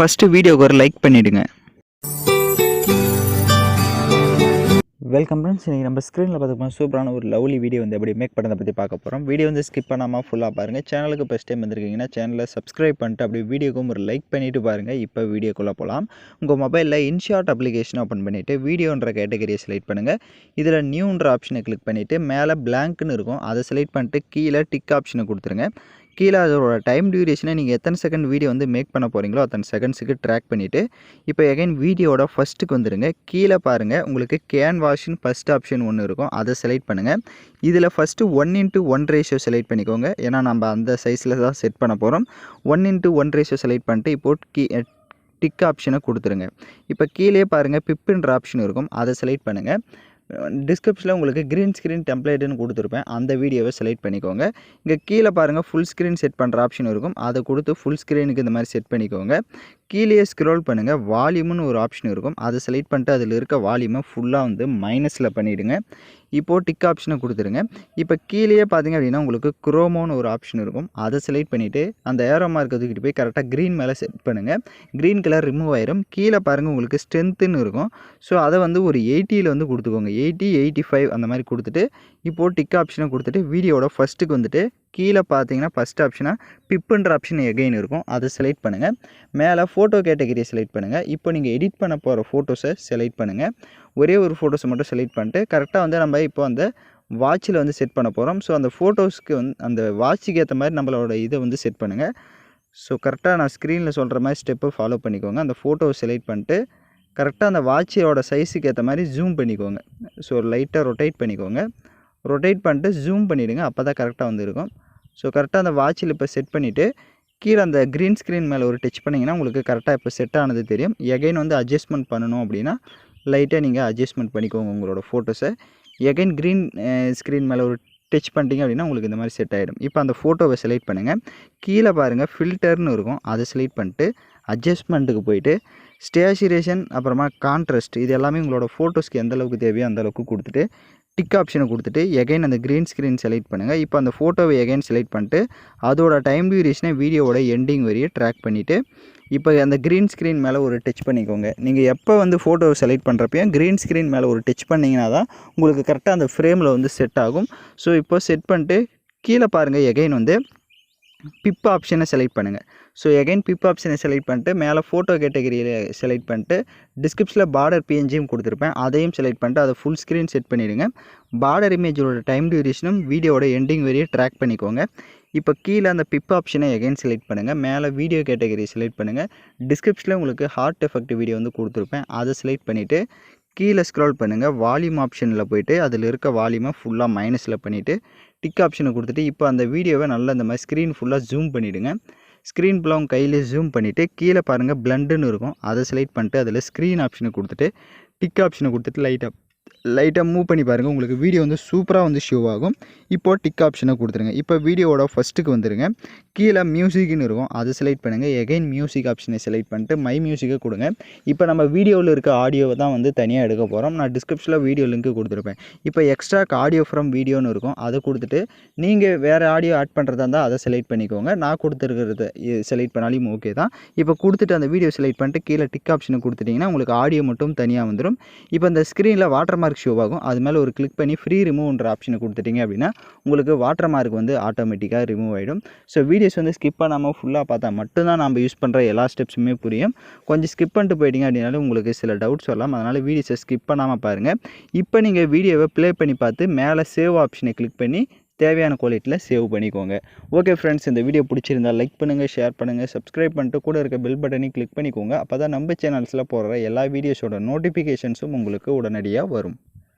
First வீடியோக்கு ஒரு like பண்ணிடுங்க. Welcome friends. இன்றைக்கி நம்ம ஸ்க்ரீனில் பார்த்துக்கோங்க சூப்பரான ஒரு லவ்லி வீடியோ வந்து எப்படி மேக் பண்ணுறதை பற்றி பார்க்க போகிறோம். வீடியோ வந்து ஸ்கிப் பண்ணாமல் ஃபுல்லாக பாருங்கள். சேனலுக்கு ஃபஸ்ட் டைம் வந்திருக்கீங்கன்னா சேனலை சப்ஸ்கிரைப் பண்ணிட்டு அப்படியே வீடியோக்கும் ஒரு லைக் பண்ணிவிட்டு பாருங்கள். இப்போ வீடியோக்குள்ளே போகலாம். உங்கள் மொபைலில் இன்ஷாட் அப்ளிகேஷன் ஓப்பன் பண்ணிவிட்டு வீடியோன்ற கேட்டகரியை செலக்ட் பண்ணுங்கள். இதில் நியூன்ற ஆப்ஷனை கிளிக் பண்ணிவிட்டு மேலே பிளாங்க்னு இருக்கும், அதை செலக்ட் பண்ணிட்டு கீழே டிக் ஆப்ஷனை கொடுத்துருங்க. கீழே அதோட டைம் டியூரேஷனை நீங்கள் எத்தனை செகண்ட் வீடியோ வந்து மேக் பண்ண போகிறீங்களோ அத்தனை செகண்ட்ஸுக்கு ட்ராக் பண்ணிவிட்டு இப்போ எகைன் வீடியோட ஃபஸ்ட்டுக்கு வந்துடுங்க. கீழே பாருங்கள், உங்களுக்கு கேன்வாஷின் ஃபஸ்ட் ஆப்ஷன் ஒன்று இருக்கும், அதை செலக்ட் பண்ணுங்கள். இதில் ஃபஸ்ட்டு 1:1 ரேஷியோ செலக்ட் பண்ணிக்கோங்க. ஏன்னா நம்ம அந்த சைஸில் தான் செட் பண்ண போகிறோம். 1:1 ரேஷியோ செலக்ட் பண்ணிட்டு இப்போது டிக் ஆப்ஷனை கொடுத்துருங்க. இப்போ கீழே பாருங்கள் பிப்புன்ற ஆப்ஷன் இருக்கும், அதை செலக்ட் பண்ணுங்கள். டிஸ்கிரிப்ஷனில் உங்களுக்கு க்ரீன் ஸ்க்ரீன் டெம்ப்ளேட்டுன்னு கொடுத்துருப்பேன், அந்த வீடியோவை செலக்ட் பண்ணிக்கோங்க. இங்கே கீழே பாருங்கள் ஃபுல் ஸ்க்ரீன் செட் பண்ணுற ஆப்ஷன் இருக்கும், அதை கொடுத்து ஃபுல் ஸ்க்ரீனுக்கு இந்த மாதிரி செட் பண்ணிக்கோங்க. கீழே ஸ்க்ரோல் பண்ணுங்கள், வால்யூம்னு ஒரு ஆப்ஷன் இருக்கும், அதை செலக்ட் பண்ணிட்டு அதில் இருக்க வால்யூமை ஃபுல்லாக வந்து மைனஸில் பண்ணிவிடுங்க. இப்போது டிக் ஆப்ஷனை கொடுத்துருங்க. இப்போ கீழே பார்த்தீங்க அப்படின்னா உங்களுக்கு குரோமோன்னு ஒரு ஆப்ஷன் இருக்கும், அதை செலக்ட் பண்ணிவிட்டு அந்த ஏரோ மார்க் தூக்கிட்டு போய் கரெக்டாக க்ரீன் மேலே செட் பண்ணுங்கள். க்ரீன் கலர் ரிமூவ் ஆயிரும். கீழே பாருங்கள் உங்களுக்கு ஸ்ட்ரென்த்துன்னு இருக்கும், ஸோ அதை வந்து ஒரு 80ல் வந்து கொடுத்துக்கோங்க. 80, 85 அந்த மாதிரி கொடுத்துட்டு இப்போது டிக் ஆப்ஷனை கொடுத்துட்டு வீடியோட ஃபஸ்ட்டுக்கு வந்துட்டு கீழே பார்த்தீங்கன்னா ஃபஸ்ட் ஆப்ஷனாக பிப்புன்ற ஆப்ஷன் எகைன் இருக்கும், அதை செலக்ட் பண்ணுங்கள். மேலே ஃபோட்டோ கேட்டகரியை செலக்ட் பண்ணுங்கள். இப்போ நீங்கள் எடிட் பண்ண போகிற ஃபோட்டோஸை செலக்ட் பண்ணுங்கள். ஒரே ஒரு ஃபோட்டோஸை மட்டும் செலக்ட் பண்ணிட்டு கரெக்டாக வந்து நம்ம இப்போ அந்த வாட்சில் வந்து செட் பண்ண போகிறோம். ஸோ அந்த ஃபோட்டோஸ்க்கு வந்து அந்த வாட்சுக்கு ஏற்ற மாதிரி நம்மளோட இதை வந்து செட் பண்ணுங்கள். ஸோ கரெக்டாக நான் ஸ்க்ரீனில் சொல்கிற மாதிரி ஸ்டெப்பை ஃபாலோ பண்ணிக்கோங்க. அந்த ஃபோட்டோவை செலக்ட் பண்ணிட்டு கரெக்டாக அந்த வாட்சியோட சைஸுக்கு ஏற்ற மாதிரி ஜூம் பண்ணிக்கோங்க. ஸோ லைட்டாக ரொட்டேட் பண்ணிக்கோங்க. ரொட்டேட் பண்ணிட்டு ஜூம் பண்ணிவிடுங்க, அப்போ தான் கரெக்டாக வந்து இருக்கும். ஸோ கரெக்டாக அந்த வாட்சில் இப்போ செட் பண்ணிவிட்டு கீழே அந்த க்ரீன் ஸ்க்ரீன் மேலே ஒரு டச் பண்ணிங்கன்னா உங்களுக்கு கரெக்டாக இப்போ செட் ஆனது தெரியும். எகைன் வந்து அட்ஜஸ்ட்மெண்ட் பண்ணணும் அப்படின்னா லைட்டாக நீங்கள் அட்ஜஸ்ட்மெண்ட் பண்ணிக்கோங்க உங்களோட ஃபோட்டோஸை. எகைன் க்ரீன் ஸ்க்ரீன் மேலே ஒரு டச் பண்ணிட்டீங்க அப்படின்னா உங்களுக்கு இந்த மாதிரி செட் ஆகிடும். இப்போ அந்த ஃபோட்டோவை செலக்ட் பண்ணுங்கள். கீழே பாருங்கள் ஃபில்டர்னு இருக்கும், அதை செலக்ட் பண்ணிட்டு அட்ஜஸ்ட்மெண்ட்டுக்கு போயிட்டு ஸ்டேச்சுரேஷன் அப்புறமா கான்ட்ராஸ்ட் இது எல்லாமே உங்களோட ஃபோட்டோஸ்க்கு எந்த அளவுக்கு தேவையோ அந்த அளவுக்கு கொடுத்துட்டு டிக் ஆப்ஷனை கொடுத்துட்டு எகைன் அந்த க்ரீன் ஸ்க்ரீன் செலக்ட் பண்ணுங்கள். இப்போ அந்த ஃபோட்டோவை எகைன் செலக்ட் பண்ணிட்டு அதோட டைம் டியூரேஷனை வீடியோவோட எண்டிங் வரையே ட்ராக் பண்ணிவிட்டு இப்போ அந்த க்ரீன் ஸ்க்ரீன் மேலே ஒரு டச் பண்ணிக்கோங்க. நீங்கள் எப்போ வந்து ஃபோட்டோவை செலக்ட் பண்ணுறப்பையும் க்ரீன் ஸ்க்ரீன் மேலே ஒரு டச் பண்ணிங்கன்னா தான் உங்களுக்கு கரெக்டாக அந்த ஃப்ரேமில் வந்து செட் ஆகும். ஸோ இப்போ செட் பண்ணிட்டு கீழே பாருங்கள் எகைன் வந்து பிப் ஆப்ஷனை செலக்ட் பண்ணுங்கள். ஸோ எகைன் பிப் ஆப்ஷனை செலக்ட் பண்ணிட்டு மேலே ஃபோட்டோ கேட்டகரியில் செலக்ட் பண்ணிட்டு டிஸ்கிரிப்ஷனில் பார்டர் பிஎன்ஜியும் கொடுத்துருப்பேன், அதையும் செலக்ட் பண்ணிட்டு அதை ஃபுல் ஸ்க்ரீன் செட் பண்ணிவிடுங்க. பார்டர் இமேஜோட டைம் டியூரேஷனும் வீடியோட எண்டிங் வரையே ட்ராக் பண்ணிக்கோங்க. இப்போ கீழே அந்த பிப் ஆப்ஷனை எகைன் செலக்ட் பண்ணுங்கள். மேலே வீடியோ கேட்டகரி செலக்ட் பண்ணுங்கள். டிஸ்கிரிப்ஷனில் உங்களுக்கு ஹார்ட் எஃபெக்ட் வீடியோ வந்து கொடுத்துருப்பேன், அதை செலக்ட் பண்ணிவிட்டு கீழே ஸ்க்ரோல் பண்ணுங்கள். வால்யூம் ஆப்ஷனில் போய்ட்டு அதில் இருக்க வால்யூமை ஃபுல்லாக மைனஸில் பண்ணிவிட்டு டிக் ஆப்ஷனை கொடுத்துட்டு இப்போ அந்த வீடியோவை நல்லா இந்த மாதிரி ஸ்க்ரீன் ஃபுல்லாக ஜூம் பண்ணிவிடுங்க. ஸ்க்ரீன் ஃபுல்லாக உங்கள் கையிலே ஜூம் பண்ணிவிட்டு கீழே பாருங்கள் பிளண்டுன்னு இருக்கும், அதை செலக்ட் பண்ணிட்டு அதில் ஸ்க்ரீன் ஆப்ஷனை கொடுத்துட்டு டிக் ஆப்ஷனை கொடுத்துட்டு லைட்டாக மூவ் பண்ணி பாருங்கள், உங்களுக்கு வீடியோ வந்து சூப்பராக வந்து ஷோ ஆகும். இப்போது டிக் ஆப்ஷனை கொடுத்துருங்க. இப்போ வீடியோவோட ஃபஸ்ட்டுக்கு வந்துடுங்க. கீழே மியூசிக்னு இருக்கும், அதை செலக்ட் பண்ணுங்கள். எகைன் மியூசிக் ஆப்ஷனை செலக்ட் பண்ணிட்டு மை மியூசிக்கை கொடுங்க. இப்போ நம்ம வீடியோவில் இருக்க ஆடியோவை தான் வந்து தனியாக எடுக்க போகிறோம். நான் டிஸ்கிரிப்ஷனில் வீடியோ லிங்க்கு கொடுத்துருப்பேன். இப்போ எக்ஸ்ட்ரா ஆடியோ ஃப்ரம் வீடியோன்னு இருக்கும், அதை கொடுத்துட்டு நீங்கள் வேறு ஆடியோ ஆட் பண்ணுறதா இருந்தால் அதை செலக்ட் பண்ணிக்கோங்க. நான் கொடுத்துருக்கிறத செலக்ட் பண்ணாலும் ஓகே தான். இப்போ கொடுத்துட்டு அந்த வீடியோ செலக்ட் பண்ணிட்டு கீழே டிக் ஆப்ஷனை கொடுத்துட்டிங்கன்னா உங்களுக்கு ஆடியோ மட்டும் தனியாக வந்துடும். இப்போ இந்த ஸ்க்ரீனில் வாட்டர் மார்க் ஷோ ஆகும், அது மேலே ஒரு கிளிக் பண்ணி ஃப்ரீ ரிமூவ்ன்ற ஆப்ஷனை கொடுத்துட்டிங்க அப்படின்னா உங்களுக்கு வாட்டர் மார்க் வந்து ஆட்டோமேட்டிக்காக ரிமூவ் ஆகிடும். ஸோ வீடியோஸ் வந்து ஸ்கிப் பண்ணாமல் ஃபுல்லாக பார்த்தா மட்டும்தான் நம்ம யூஸ் பண்ணுற எல்லா ஸ்டெப்ஸுமே புரியும். கொஞ்சம் ஸ்கிப் பண்ணிட்டு போயிட்டீங்க அப்படின்னாலும் உங்களுக்கு சில டவுட்ஸ் வரலாம், அதனால் வீடியோஸை ஸ்கிப் பண்ணாமல் பாருங்கள். இப்போ நீங்கள் வீடியோவை ப்ளே பண்ணி பார்த்து மேலே சேவ் ஆப்ஷனை கிளிக் பண்ணி தேவையான குவாலிட்டியில் சேவ் பண்ணிக்கோங்க. ஓகே ஃப்ரெண்ட்ஸ், இந்த வீடியோ பிடிச்சிருந்தால் லைக் பண்ணுங்கள், ஷேர் பண்ணுங்கள், சப்ஸ்கிரைப் பண்ணிட்டு கூட இருக்க பெல் பட்டனையும் கிளிக் பண்ணிக்கோங்க. அப்போ தான் நம்ம சேனல்ஸில் போடுற எல்லா வீடியோஸோட நோட்டிஃபிகேஷன்ஸும் உங்களுக்கு உடனடியாக வரும்.